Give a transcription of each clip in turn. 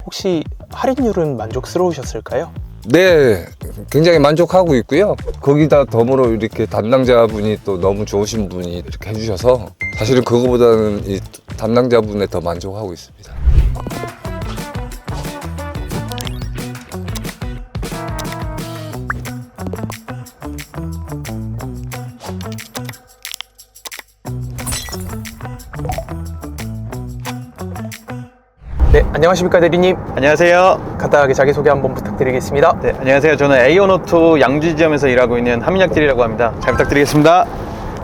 혹시 할인율은 만족스러우셨을까요? 네, 굉장히 만족하고 있고요. 거기다 덤으로 이렇게 담당자분이 또 너무 좋으신 분이 이렇게 해주셔서 사실은 그거보다는 이 담당자분에 더 만족하고 있습니다. 네, 안녕하십니까 대리님. 안녕하세요. 간단하게 자기소개 한번 부탁드리겠습니다. 네, 안녕하세요. 저는 에이온오토 양주 지점에서 일하고 있는 한민약딜이라고 합니다. 잘 부탁드리겠습니다.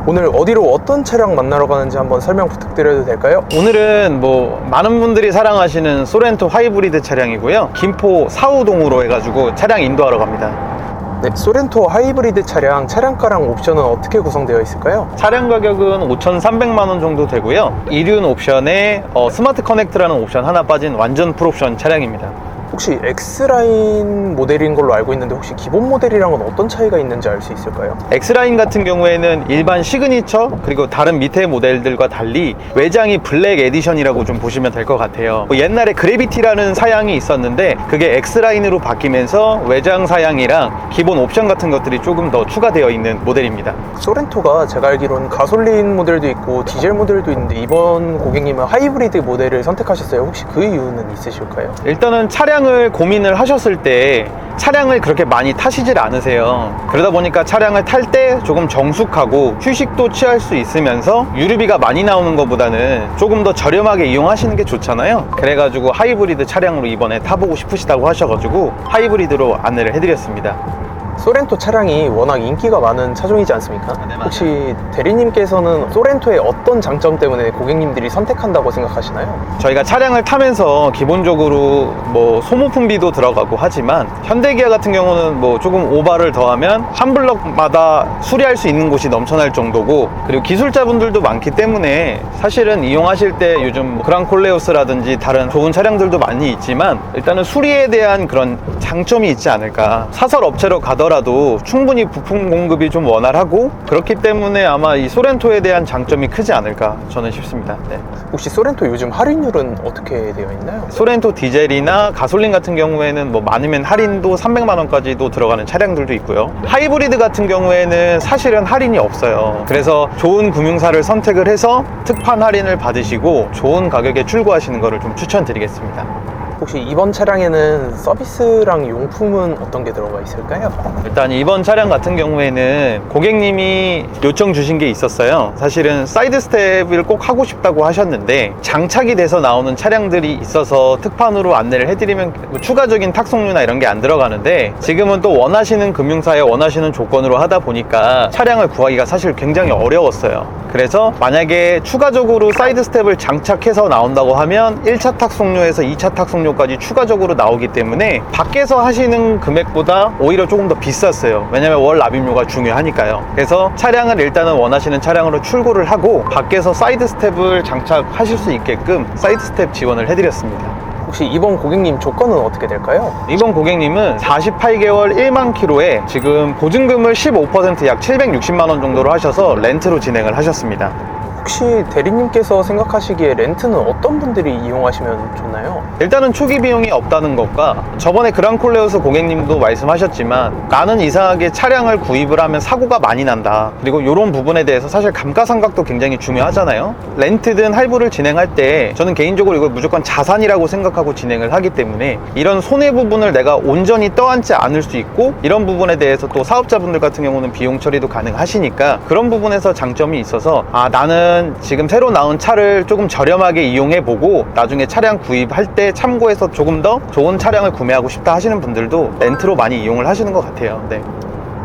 오늘 어디로 어떤 차량 만나러 가는지 한번 설명 부탁드려도 될까요? 오늘은 많은 분들이 사랑하시는 소렌토 하이브리드 차량이고요. 김포 사우동으로 해가지고 차량 인도하러 갑니다. 네, 소렌토 하이브리드 차량가랑 옵션은 어떻게 구성되어 있을까요? 차량 가격은 5,300만 원 정도 되고요. 이륜 옵션에 스마트 커넥트라는 옵션 하나 빠진 완전 풀옵션 차량입니다. 혹시 X라인 모델인 걸로 알고 있는데 혹시 기본 모델이랑은 어떤 차이가 있는지 알 수 있을까요? X라인 같은 경우에는 일반 시그니처 그리고 다른 밑에 모델들과 달리 외장이 블랙 에디션이라고 좀 보시면 될 것 같아요. 옛날에 그래비티라는 사양이 있었는데 그게 X라인으로 바뀌면서 외장 사양이랑 기본 옵션 같은 것들이 조금 더 추가되어 있는 모델입니다. 소렌토가 제가 알기로는 가솔린 모델도 있고 디젤 모델도 있는데 이번 고객님은 하이브리드 모델을 선택하셨어요. 혹시 그 이유는 있으실까요? 일단은 차량을 고민을 하셨을 때 차량을 그렇게 많이 타시질 않으세요. 그러다 보니까 차량을 탈 때 조금 정숙하고 휴식도 취할 수 있으면서 유류비가 많이 나오는 것보다는 조금 더 저렴하게 이용하시는 게 좋잖아요. 그래가지고 하이브리드 차량으로 이번에 타보고 싶으시다고 하셔가지고 하이브리드로 안내를 해드렸습니다. 소렌토 차량이 워낙 인기가 많은 차종이지 않습니까? 네, 맞아요. 혹시 대리님께서는 소렌토의 어떤 장점 때문에 고객님들이 선택한다고 생각하시나요? 저희가 차량을 타면서 기본적으로 소모품비도 들어가고 하지만 현대기아 같은 경우는 조금 오바를 더하면 한 블럭마다 수리할 수 있는 곳이 넘쳐날 정도고, 그리고 기술자분들도 많기 때문에 사실은 이용하실 때 요즘 그랑콜레오스라든지 다른 좋은 차량들도 많이 있지만 일단은 수리에 대한 그런 장점이 있지 않을까. 사설 업체로 가더라도 충분히 부품 공급이 좀 원활하고 그렇기 때문에 아마 이 소렌토에 대한 장점이 크지 않을까 저는 싶습니다. 네. 혹시 소렌토 요즘 할인율은 어떻게 되어 있나요? 소렌토 디젤이나 가솔린 같은 경우에는 많으면 할인도 300만 원까지도 들어가는 차량들도 있고요. 하이브리드 같은 경우에는 사실은 할인이 없어요. 그래서 좋은 금융사를 선택을 해서 특판 할인을 받으시고 좋은 가격에 출고하시는 것을 좀 추천드리겠습니다. 혹시 이번 차량에는 서비스랑 용품은 어떤 게 들어가 있을까요? 일단 이번 차량 같은 경우에는 고객님이 요청 주신 게 있었어요. 사실은 사이드 스텝을 꼭 하고 싶다고 하셨는데 장착이 돼서 나오는 차량들이 있어서 특판으로 안내를 해드리면 추가적인 탁송료나 이런 게 안 들어가는데, 지금은 또 원하시는 금융사에 원하시는 조건으로 하다 보니까 차량을 구하기가 사실 굉장히 어려웠어요. 그래서 만약에 추가적으로 사이드 스텝을 장착해서 나온다고 하면 1차 탁송료에서 2차 탁송료까지 추가적으로 나오기 때문에 밖에서 하시는 금액보다 오히려 조금 더 비쌌어요. 왜냐면 월 납입료가 중요하니까요. 그래서 차량을 일단은 원하시는 차량으로 출고를 하고 밖에서 사이드 스텝을 장착하실 수 있게끔 사이드 스텝 지원을 해드렸습니다. 혹시 이번 고객님 조건은 어떻게 될까요? 이번 고객님은 48개월 1만 킬로에 지금 보증금을 15% 약 760만 원 정도로 하셔서 렌트로 진행을 하셨습니다. 혹시 대리님께서 생각하시기에 렌트는 어떤 분들이 이용하시면 좋나요? 일단은 초기 비용이 없다는 것과 저번에 그랑콜레오스 고객님도 말씀하셨지만 나는 이상하게 차량을 구입을 하면 사고가 많이 난다, 그리고 이런 부분에 대해서 사실 감가상각도 굉장히 중요하잖아요. 렌트든 할부를 진행할 때 저는 개인적으로 이걸 무조건 자산이라고 생각하고 진행을 하기 때문에 이런 손해 부분을 내가 온전히 떠안지 않을 수 있고, 이런 부분에 대해서 또 사업자분들 같은 경우는 비용 처리도 가능하시니까 그런 부분에서 장점이 있어서 나는 지금 새로 나온 차를 조금 저렴하게 이용해보고 나중에 차량 구입할 때 참고해서 조금 더 좋은 차량을 구매하고 싶다 하시는 분들도 렌트로 많이 이용을 하시는 것 같아요. 네.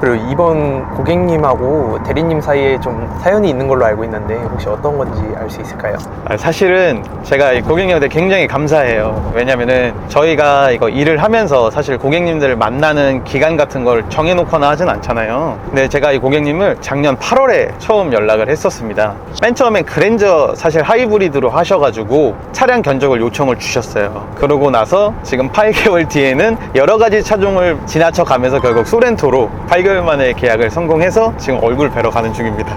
그리고 이번 고객님하고 대리님 사이에 좀 사연이 있는 걸로 알고 있는데 혹시 어떤 건지 알 수 있을까요? 사실은 제가 이 고객님한테 굉장히 감사해요. 왜냐면은 저희가 이거 일을 하면서 사실 고객님들을 만나는 기간 같은 걸 정해놓거나 하진 않잖아요. 근데 제가 이 고객님을 작년 8월에 처음 연락을 했었습니다. 맨 처음에 그랜저 사실 하이브리드로 하셔가지고 차량 견적을 요청을 주셨어요. 그러고 나서 지금 8개월 뒤에는 여러 가지 차종을 지나쳐 가면서 결국 소렌토로 8개월 만에 계약을 성공해서 지금 얼굴 뵈러 가는 중입니다.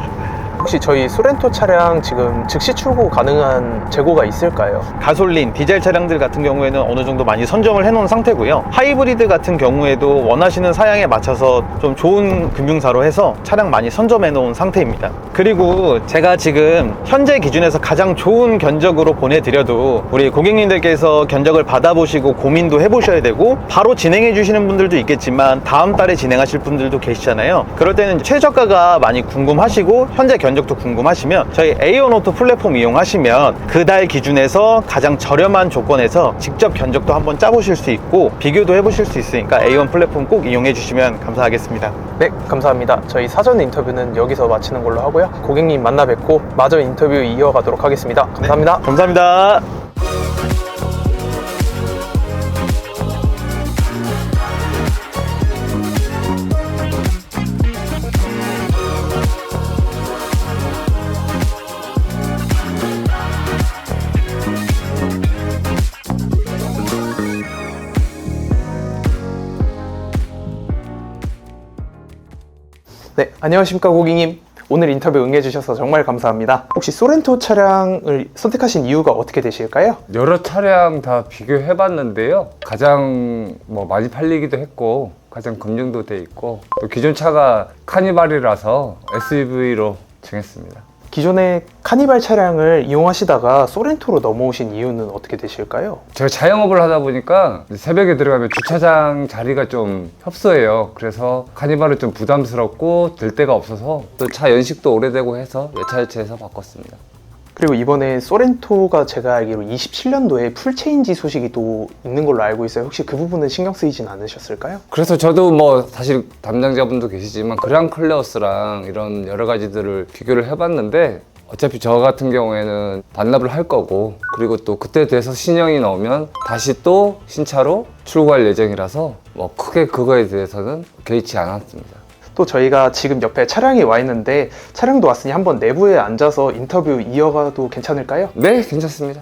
혹시 저희 소렌토 차량 지금 즉시 출고 가능한 재고가 있을까요? 가솔린, 디젤 차량들 같은 경우에는 어느 정도 많이 선정을 해놓은 상태고요. 하이브리드 같은 경우에도 원하시는 사양에 맞춰서 좀 좋은 금융사로 해서 차량 많이 선점해 놓은 상태입니다. 그리고 제가 지금 현재 기준에서 가장 좋은 견적으로 보내드려도 우리 고객님들께서 견적을 받아보시고 고민도 해보셔야 되고 바로 진행해 주시는 분들도 있겠지만 다음 달에 진행하실 분들도 계시잖아요. 그럴 때는 최저가가 많이 궁금하시고 현재 견적도 궁금하시면 저희 에이온오토 플랫폼 이용하시면 그 달 기준에서 가장 저렴한 조건에서 직접 견적도 한번 짜보실 수 있고 비교도 해보실 수 있으니까 에이온 플랫폼 꼭 이용해 주시면 감사하겠습니다. 네, 감사합니다. 저희 사전 인터뷰는 여기서 마치는 걸로 하고요. 고객님 만나 뵙고 마저 인터뷰 이어가도록 하겠습니다. 감사합니다. 감사합니다. 네, 안녕하십니까 고객님. 오늘 인터뷰 응해주셔서 정말 감사합니다. 혹시 소렌토 차량을 선택하신 이유가 어떻게 되실까요? 여러 차량 다 비교해봤는데요. 가장 많이 팔리기도 했고 가장 검증도 돼 있고 또 기존 차가 카니발이라서 SUV로 정했습니다. 기존에 카니발 차량을 이용하시다가 소렌토로 넘어오신 이유는 어떻게 되실까요? 제가 자영업을 하다 보니까 새벽에 들어가면 주차장 자리가 좀 협소해요. 그래서 카니발은 좀 부담스럽고 될 데가 없어서 또 차 연식도 오래되고 해서 여차여차해서 바꿨습니다. 그리고 이번에 소렌토가 제가 알기로 27년도에 풀체인지 소식이 또 있는 걸로 알고 있어요. 혹시 그 부분은 신경 쓰이진 않으셨을까요? 그래서 저도 사실 담당자분도 계시지만 그랑 클래어스랑 이런 여러 가지들을 비교를 해봤는데 어차피 저 같은 경우에는 반납을 할 거고 그리고 또 그때 돼서 신형이 나오면 다시 또 신차로 출고할 예정이라서 크게 그거에 대해서는 개의치 않았습니다. 또 저희가 지금 옆에 차량이 와 있는데 차량도 왔으니 한번 내부에 앉아서 인터뷰 이어가도 괜찮을까요? 네, 괜찮습니다.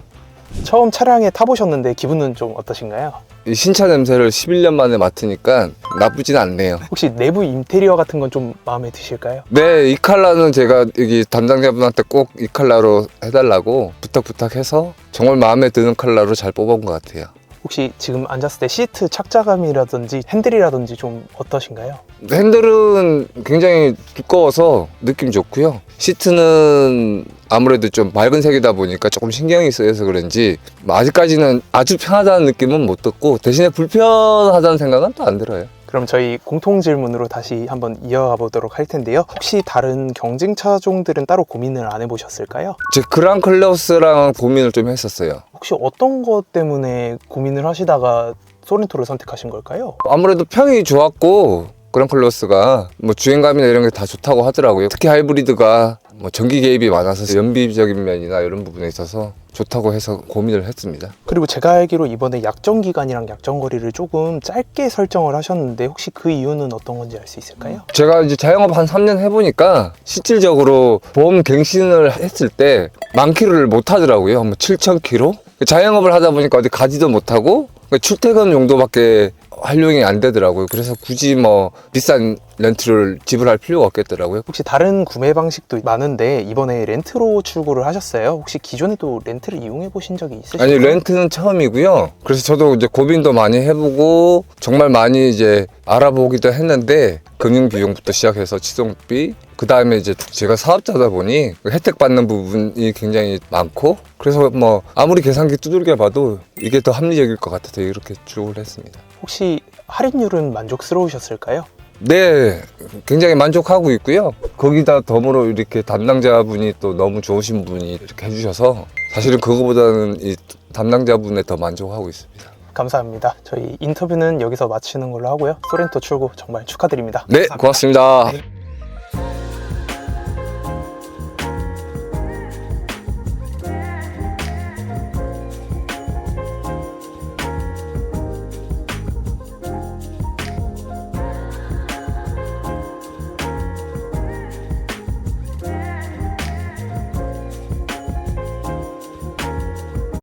처음 차량에 타보셨는데 기분은 좀 어떠신가요? 이 신차 냄새를 11년 만에 맡으니까 나쁘진 않네요. 혹시 내부 인테리어 같은 건 좀 마음에 드실까요? 네, 이 컬러는 제가 여기 담당자분한테 꼭 이 컬러로 해달라고 부탁해서 정말 마음에 드는 컬러로 잘 뽑아온 것 같아요. 혹시 지금 앉았을 때 시트 착자감이라든지 핸들이라든지 좀 어떠신가요? 핸들은 굉장히 두꺼워서 느낌 좋고요. 시트는 아무래도 좀 맑은 색이다 보니까 조금 신경이 쓰여서 그런지 아직까지는 아주 편하다는 느낌은 못 듣고 대신에 불편하다는 생각은 또 안 들어요. 그럼 저희 공통 질문으로 다시 한번 이어가 보도록 할 텐데요. 혹시 다른 경쟁 차종들은 따로 고민을 안 해보셨을까요? 제 그랑 클래어스랑 고민을 좀 했었어요. 혹시 어떤 것 때문에 고민을 하시다가 소렌토를 선택하신 걸까요? 아무래도 평이 좋았고 그랑 클래어스가 주행감이나 이런 게 다 좋다고 하더라고요. 특히 하이브리드가 전기 개입이 많아서 연비적인 면이나 이런 부분에 있어서 좋다고 해서 고민을 했습니다. 그리고 제가 알기로 이번에 약정 기간이랑 약정 거리를 조금 짧게 설정을 하셨는데 혹시 그 이유는 어떤 건지 알 수 있을까요? 제가 이제 자영업 한 3년 해보니까 실질적으로 보험 갱신을 했을 때 만 킬로를 못 하더라고요. 7,000킬로? 자영업을 하다 보니까 어디 가지도 못하고 출퇴근 용도밖에 활용이 안 되더라고요. 그래서 굳이 비싼 렌트를 지불할 필요가 없겠더라고요. 혹시 다른 구매 방식도 많은데 이번에 렌트로 출고를 하셨어요? 혹시 기존에도 렌트를 이용해 보신 적이 있으신가요? 아니, 렌트는 처음이고요. 그래서 저도 이제 고민도 많이 해보고 정말 많이 이제 알아보기도 했는데 금융 비용부터 시작해서 치송비, 그 다음에 이제 제가 사업자다 보니 혜택 받는 부분이 굉장히 많고 그래서 아무리 계산기 두들겨 봐도 이게 더 합리적일 것 같아서 이렇게 출고를 했습니다. 혹시 할인율은 만족스러우셨을까요? 네, 굉장히 만족하고 있고요. 거기다 덤으로 이렇게 담당자분이 또 너무 좋으신 분이 이렇게 해주셔서 사실은 그거보다는 이 담당자분에 더 만족하고 있습니다. 감사합니다. 저희 인터뷰는 여기서 마치는 걸로 하고요. 소렌토 출고 정말 축하드립니다. 네, 감사합니다. 고맙습니다.